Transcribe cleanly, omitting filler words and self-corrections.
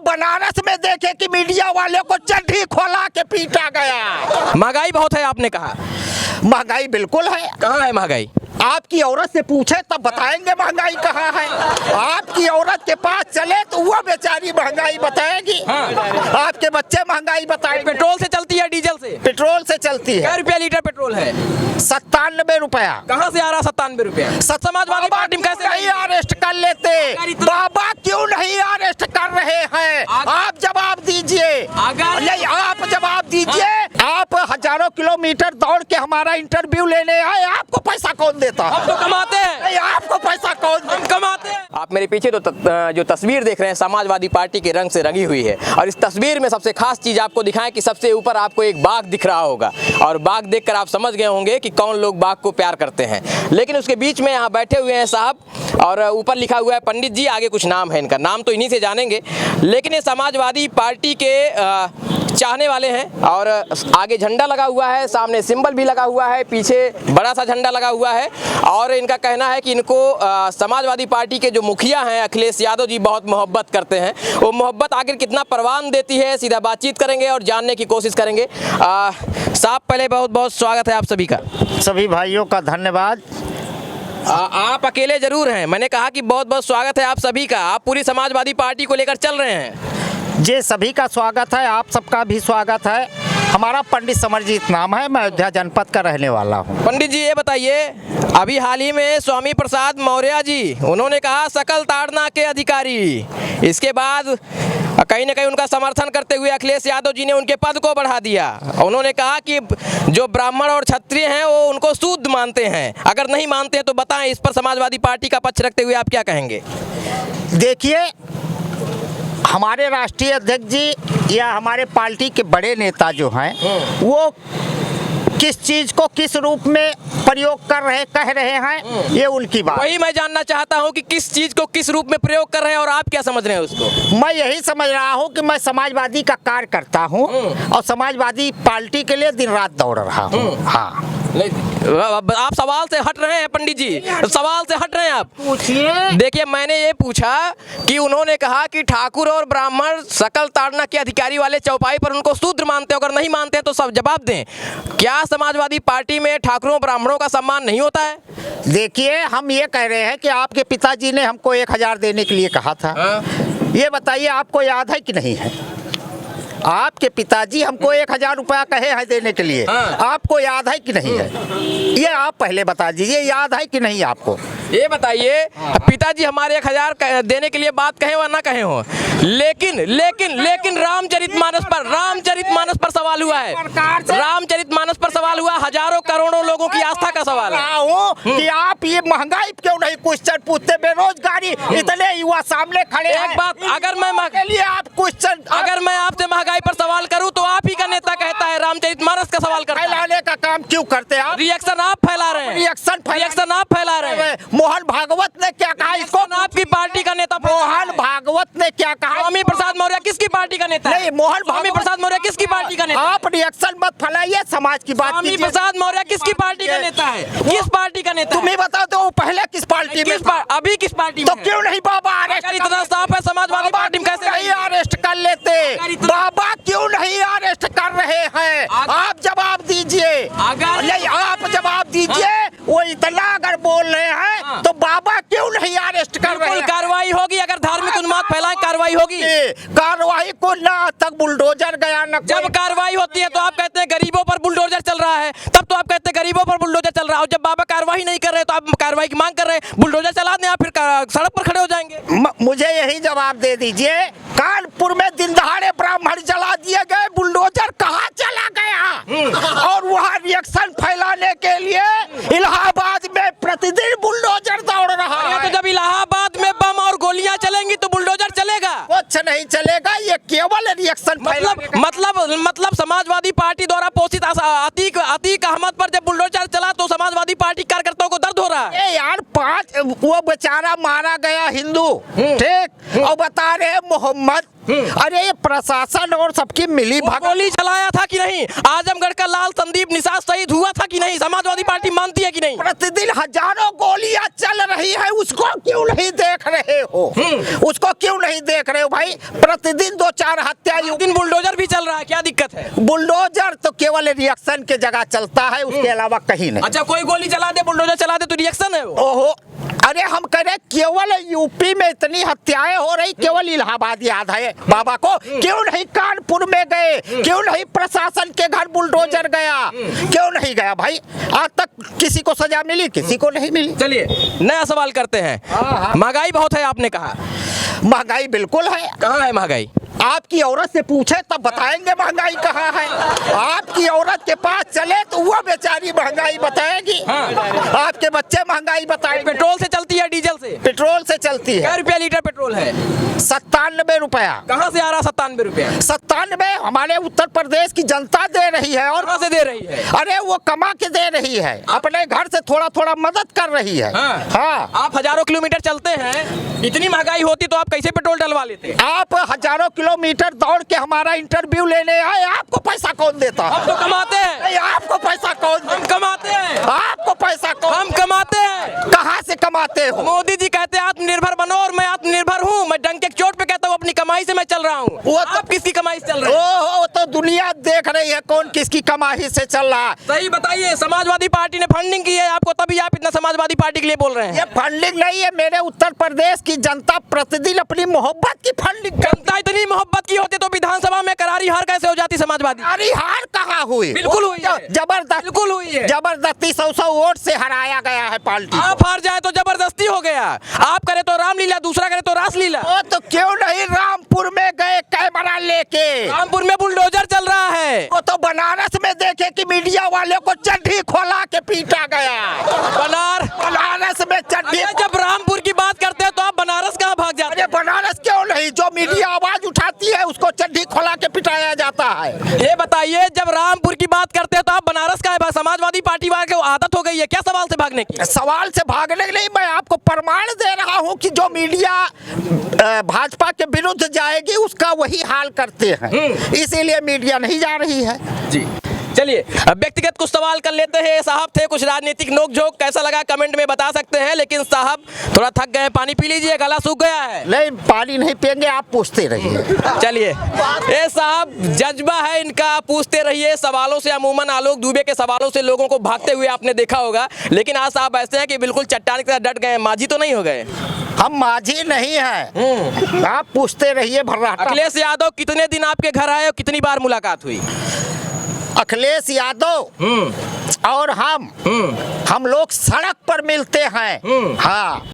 बनारस में देखे कि मीडिया वाले को चड्ढी खोला के पीटा गया। महंगाई बहुत है आपने कहा। महंगाई बिल्कुल है। कहाँ है महंगाई? आपकी औरत से पूछे तब बताएंगे महंगाई कहाँ है। आपकी औरत के पास चले तो वो बेचारी महंगाई बताएगी। आपके बच्चे महंगाई बताएंगे। पेट्रोल से चलती है डीजल से? पेट्रोल से चलती है। क्या रुपया लीटर पेट्रोल है? 97 रुपया। कहाँ से आ रहा 97 रुपया? समाजवादी पार्टी में कैसे नहीं अरेस्ट कर लेते? बाबा क्यों नहीं अरेस्ट कर रहे हैं? आप जवाब दीजिए। नहीं, आप जवाब दीजिए। आप हजारों किलोमीटर दौड़ के हमारा इंटरव्यू लेने आए, आपको पैसा कौन देता? हम तो कमाते हैं। नहीं, आपको पैसा कौन? हम कमाते हैं। आप मेरे पीछे तो जो तस्वीर देख रहे हैं समाजवादी पार्टी के रंग से रंगी हुई है, और इस तस्वीर में सबसे खास चीज आपको दिखाएं कि सबसे ऊपर आपको एक बाघ दिख रहा होगा, और बाघ देखकर आप समझ गए होंगे कि कौन लोग बाघ को प्यार करते हैं। लेकिन उसके बीच में यहाँ बैठे हुए हैं साहब, और ऊपर लिखा हुआ है पंडित जी, आगे कुछ नाम है इनका, नाम तो इन्हीं से जानेंगे। लेकिन ये समाजवादी पार्टी के चाहने वाले हैं, और आगे झंडा लगा हुआ है, सामने सिंबल भी लगा हुआ है, पीछे बड़ा सा झंडा लगा हुआ है, और इनका कहना है कि इनको समाजवादी पार्टी के जो मुखिया हैं अखिलेश यादव जी बहुत मोहब्बत करते हैं। वो मोहब्बत आखिर कितना परवान देती है, सीधा बातचीत करेंगे और जानने की कोशिश करेंगे। साहब पहले बहुत बहुत स्वागत है आप सभी का। सभी भाइयों का धन्यवाद। आप अकेले जरूर हैं, मैंने कहा कि बहुत बहुत स्वागत है आप सभी का। आप पूरी समाजवादी पार्टी को लेकर चल रहे हैं। जी, सभी का स्वागत है, आप सबका भी स्वागत है। हमारा पंडित समरजीत नाम है, मैं अयोध्या जनपद का रहने वाला हूँ। पंडित जी ये बताइए, अभी हाल ही में स्वामी प्रसाद मौर्य जी उन्होंने कहा सकल ताड़ना के अधिकारी, इसके बाद कहीं ना कहीं उनका समर्थन करते हुए अखिलेश यादव जी ने उनके पद को बढ़ा दिया। उन्होंने कहा कि जो ब्राह्मण और क्षत्रिय हैं वो उनको शुद्ध मानते हैं, अगर नहीं मानते हैं तो बताएं। इस पर समाजवादी पार्टी का पक्ष रखते हुए आप क्या कहेंगे? देखिए, हमारे राष्ट्रीय अध्यक्ष जी या हमारे पार्टी के बड़े नेता जो हैं वो किस चीज को किस रूप में प्रयोग कह रहे हैं, ये उनकी बात। वही मैं जानना चाहता हूं कि किस चीज को किस रूप में प्रयोग कर रहे हैं और आप क्या समझ रहे हैं उसको। मैं यही समझ रहा हूं कि मैं समाजवादी का कार्य करता हूं और समाजवादी पार्टी के लिए दिन रात दौड़ रहा हूं। हाँ, आप सवाल से हट रहे हैं पंडित जी, सवाल से हट रहे हैं आप। पूछिए। देखिए, मैंने ये पूछा कि उन्होंने कहा कि ठाकुर और ब्राह्मण सकल ताड़ना के अधिकारी वाले चौपाई पर उनको शूद्र मानते हैं, अगर नहीं मानते हैं तो सब जवाब दें। क्या समाजवादी पार्टी में ठाकुरों ब्राह्मणों का सम्मान नहीं होता है? देखिए, हम ये कह रहे हैं कि आपके पिताजी ने हमको 1000 देने के लिए कहा था। ये बताइए, आपको याद है कि नहीं है? आपके पिताजी हमको 1000 रुपया कहे हैं देने के लिए, आपको याद है कि नहीं है? ये आप पहले बता दीजिए, याद है कि नहीं आपको? ये बताइए, पिताजी हमारे 1000 देने के लिए बात कहे व ना कहे हो, लेकिन रामचरितमानस पर सवाल हुआ है। रामचरितमानस पर सवाल हुआ, हजारों करोड़ों लोगों की आस्था का सवाल है कि आप ये महंगाई क्यों नहीं क्वेश्चन पूछते? बेरोजगारी, इतने युवा सामने खड़े हैं। एक बात, अगर मैं आपसे महंगाई पर सवाल करूं तो आप ही का नेता कहता है रामचरितमानस का सवाल करता है। फैलाने का काम क्यों करते हैं आप? रिएक्शन आप फैला रहे हैं। रिएक्शन आप फैला रहे हैं। मोहन भागवत ने क्या कहा इसको? आपकी पार्टी का नेता मोहन भागवत ने क्या कहा? स्वामी प्रसाद मौर्य किसकी पार्टी का नेता है? नहीं, मोहन स्वामी प्रसाद मौर्य किसकी पार्टी का नेता है? आप रिएक्शन मत फैलाइए, समाज की बात कीजिए। स्वामी प्रसाद मौर्य किसकी पार्टी का नेता है? किस पार्टी का नेता? तुम्हें बताओ तो पहले किस पार्टी में? अभी किस पार्टी तो में? क्यों नहीं बाबा अरेस्ट? इतना साफ है समाजवादी पार्टी में, कैसे नहीं अरेस्ट कर लेते? बाबा क्यों नहीं अरेस्ट कर रहे हैं? आप जवाब दीजिए। नहीं, आप जवाब दीजिए। वो इतना अगर बोल रहे हैं तो बाबा क्यों नहीं अरेस्ट कर रहे हैं? कार्रवाई होगी, अगर धार्मिक उन्माद फैलाएं कार्रवाई होगी। कार्रवाई को ना तक बुलडोजर गया न। जब कार्रवाई होती है तो आप कहते हैं गरीबों पर बुलडोजर चल रहा है, तब तो आप कहते हैं गरीबों पर बुलडोजर चल रहा है। और जब बाबा कार्रवाई नहीं कर रहे तो आप कार्रवाई की मांग कर रहे हैं, बुलडोजर चला दें, आप फिर सड़क पर खड़े हो जाएंगे। मुझे यही जवाब दे दीजिए, कानपुर में दिन दहाड़े ब्राह्मण जला दिए गए, बुलडोजर कहाँ चला गया? और वहाँ रिएक्शन फैलाने के लिए इलाहाबाद में प्रतिदिन बुलडोजर दौड़ रहा है। तो जब इलाहाबाद में बम और गोलियां चलेंगी तो बुलडोजर चलेगा? कुछ नहीं चलेगा, ये केवल रिएक्शन। मतलब समाजवादी पार्टी द्वारा पोषित अतीक अहमद पर जब बुलडोजर चला तो समाजवादी पार्टी कार्यकर्ताओं को दर्द हो रहा है। ए यार, 5 वो बेचारा मारा गया हिंदू, ठीक, और बता रहे मोहम्मद। अरे ये प्रशासन और सबकी मिली वो भगत। गोली चलाया था कि नहीं? आजमगढ़ का लाल संदीप निषाद शहीद हुआ था कि नहीं? समाजवादी पार्टी मानती है कि नहीं? प्रतिदिन हजारों गोलियां चल रही है, उसको क्यों नहीं देख रहे हो? उसको क्यों नहीं देख रहे हो भाई? प्रतिदिन 2-4 हत्या। दिन बुलडोजर भी चल रहा है, क्या दिक्कत है? बुलडोजर तो केवल रिएक्शन के जगह चलता है, उसके अलावा कहीं नहीं। अच्छा, कोई गोली चला दे, बुलडोजर चला दे तो रिएक्शन है वो? ओहो, अरे हम कह रहे केवल यूपी में इतनी हत्याएं हो रही, केवल इलाहाबाद याद है बाबा को? क्यों नहीं कानपुर में गए? क्यों नहीं प्रशासन के घर बुलडोजर गया? क्यों नहीं गया भाई? आज तक किसी को सजा मिली? किसी को नहीं मिली। चलिए नया सवाल करते हैं। महंगाई बहुत है आपने कहा। महंगाई बिल्कुल है। कहाँ है महंगाई? आपकी औरत से पूछे तब बताएंगे महंगाई कहाँ है। आपकी औरत के पास चले तो वो बेचारी महंगाई बताएगी। आपके बच्चे महंगाई बताएंगे। पेट्रोल से चलती है डीजल से? पेट्रोल से चलती क्या है। रुपया लीटर पेट्रोल है? 97 रुपया। कहाँ से आ रहा 97 रुपया? 97 हमारे उत्तर प्रदेश की जनता दे रही है। और कहाँ से दे रही है? अरे वो कमा के दे रही है, अपने घर से थोड़ा थोड़ा मदद कर रही है। हाँ। आप हजारों किलोमीटर चलते हैं, इतनी महंगाई होती तो आप कैसे पेट्रोल डलवा लेते? आप हजारों किलोमीटर दौड़ के हमारा इंटरव्यू लेने आए, आपको पैसा कौन देता? हम तो कमाते हैं। नहीं, आपको पैसा कौन हम देता? कमाते हैं। आपको पैसा कौन? हम कमाते हैं। कहाँ से कमाते हो? मोदी जी कहते हैं आत्मनिर्भर बनो, और मैं आत्मनिर्भर हूँ। मैं डंके की चोट पे कहता हूँ अपनी कमाई से मैं चल रहा हूँ। वो तो- आप किसकी कमाई से चल रहे हैं? ओहो, तो दुनिया देख रही है कौन किसकी कमाई से चल रहा है। सही बताइए, समाजवादी पार्टी ने फंडिंग की है आपको, तभी आप इतना समाजवादी पार्टी के लिए बोल रहे हैं। ये फंडिंग नहीं है, मेरे उत्तर प्रदेश की जनता प्रतिदिन अपनी मोहब्बत की फंडिंग कर। जनता इतनी मोहब्बत की होती तो विधानसभा में करारी हार कैसे हो जाती समाजवादी? अरे हार कहाँ हुई? बिल्कुल हुई है। जबरदस्त, बिल्कुल हुई है। जबरदस्ती 100 वोट से हराया गया है पार्टी। आप हार जाए तो जबरदस्ती हो गया। आप करे तो रामलीला, दूसरा करे तो रासलीला। ओ तो क्यों नहीं रामपुर में गए कैमरा लेके? रामपुर में बुलडोजर चल रहा है। वो तो बनारस में देखे कि मीडिया वाले को चड्ढी खोला के पीटा गया। बनारस में चड्ढी। अरे जब रामपुर की बात करते हैं तो आप बनारस कहाँ भाग जाते अरे बनारस क्यों नहीं? जो मीडिया आवाज उठाती है उसको चड्ढी खोला के पिटाया जाता है। ये बताइए, जब रामपुर की बात करते हैं तो आप बनारस का है? समाजवादी पार्टी वाले को आदत हो गई है क्या सवाल से भागने की? सवाल से भागने के लिए मैं आपको प्रमाण दे रहा हूं कि जो मीडिया भाजपा के विरुद्ध जाएगी उसका वही हाल करते हैं, इसीलिए मीडिया नहीं जा रही है। जी चलिए, अब व्यक्तिगत कुछ सवाल कर लेते हैं। साहब थे कुछ राजनीतिक नोकझोंक, कैसा लगा कमेंट में बता सकते हैं, लेकिन साहब थोड़ा थक गए, पानी पी लीजिए, गला सूख गया है। नहीं, पानी नहीं पियेंगे, आप पूछते रहिए। चलिए, ये साहब जज्बा है इनका, पूछते रहिए सवालों से। अमूमन आलोक दुबे के सवालों से लोगों को भागते हुए आपने देखा होगा, लेकिन आज साहब ऐसे हैं कि बिल्कुल चट्टान की तरह डट गए। मांझी तो नहीं हो गए? हम माझी नहीं हैं, आप पूछते रहिए भर्राटा। अखिलेश यादव कितने दिन आपके घर आए और कितनी बार मुलाकात हुई? अखिलेश यादव और हम लोग सड़क पर मिलते हैं। हाँ।